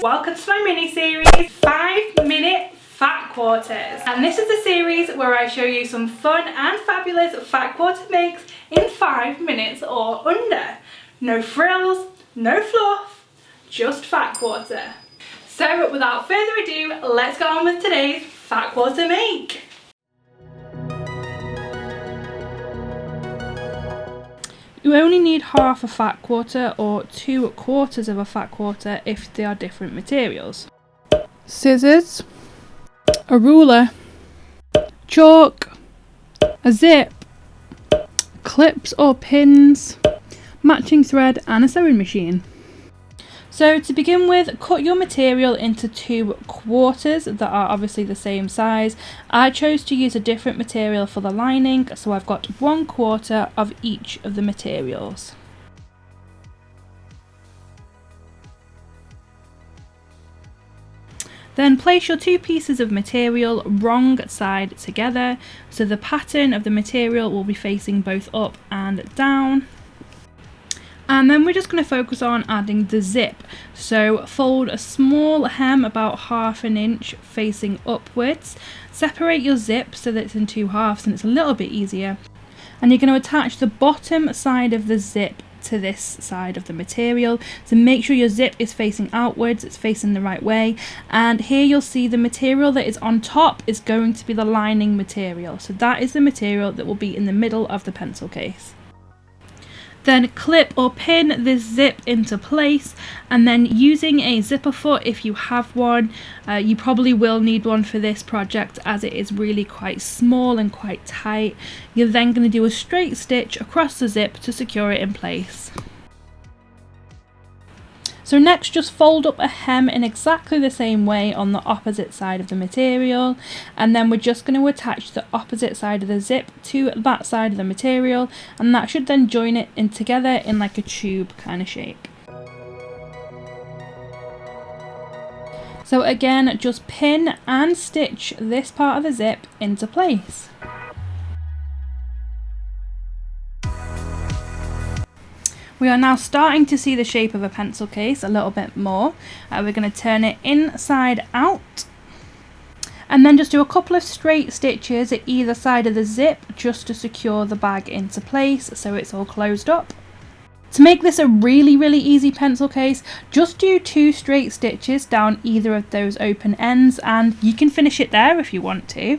welcome to my mini series 5 minute fat quarters, and this is a series where I show you some fun and fabulous fat quarter makes in 5 minutes or under. No frills, no fluff, just fat quarter. So without further ado, let's get on with today's fat quarter make. You only need half a fat quarter or 2/4 of a fat quarter if they are different materials. Scissors, a ruler, chalk, a zip, clips or pins, matching thread and a sewing machine. So to begin with, cut your material into 2/4 that are obviously the same size. I chose to use a different material for the lining, so I've got 1/4 of each of the materials. Then place your 2 pieces of material wrong side together, so the pattern of the material will be facing both up and down. And then we're just going to focus on adding the zip. So fold a small hem about 1/2 inch facing upwards. Separate your zip so that it's in 2 halves and it's a little bit easier. And you're going to attach the bottom side of the zip to this side of the material. So make sure your zip is facing outwards, it's facing the right way. And here you'll see the material that is on top is going to be the lining material. So that is the material that will be in the middle of the pencil case. Then clip or pin this zip into place, and then using a zipper foot if you have one, you probably will need one for this project as it is really quite small and quite tight. You're then going to do a straight stitch across the zip to secure it in place. So next, just fold up a hem in exactly the same way on the opposite side of the material, and then we're just going to attach the opposite side of the zip to that side of the material, and that should then join it in together in like a tube kind of shape. So again, just pin and stitch this part of the zip into place. We are now starting to see the shape of a pencil case a little bit more. We're going to turn it inside out and then just do a couple of straight stitches at either side of the zip just to secure the bag into place so it's all closed up. To make this a really easy pencil case, just do 2 straight stitches down either of those open ends and you can finish it there if you want to.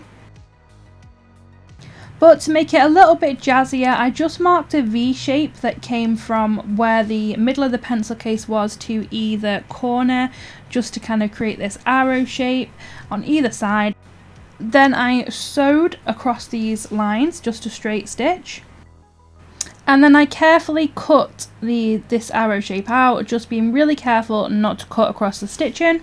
But to make it a little bit jazzier, I just marked a V shape that came from where the middle of the pencil case was to either corner, just to kind of create this arrow shape on either side. Then I sewed across these lines, just a straight stitch. And then I carefully cut this arrow shape out, just being really careful not to cut across the stitching.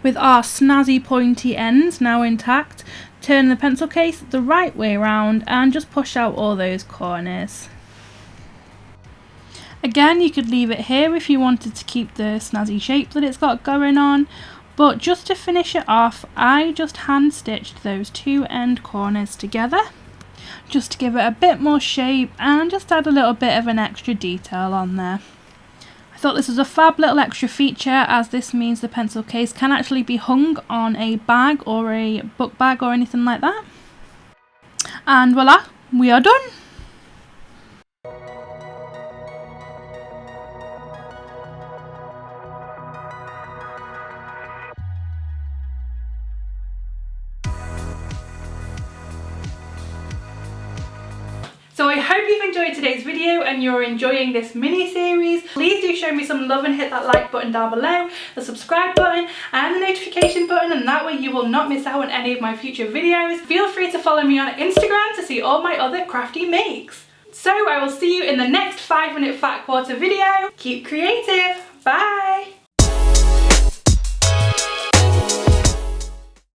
With our snazzy pointy ends now intact, turn the pencil case the right way around and just push out all those corners. Again, you could leave it here if you wanted to keep the snazzy shape that it's got going on, but just to finish it off, I just hand stitched those 2 end corners together, just to give it a bit more shape and just add a little bit of an extra detail on there. I thought this was a fab little extra feature, as this means the pencil case can actually be hung on a bag or a book bag or anything like that. And voila, we are done! So I hope you've enjoyed today's video and you're enjoying this mini series. Please do show me some love and hit that like button down below, the subscribe button and the notification button, and that way you will not miss out on any of my future videos. Feel free to follow me on Instagram to see all my other crafty makes. So I will see you in the next 5 minute fat quarter video. Keep creative. Bye!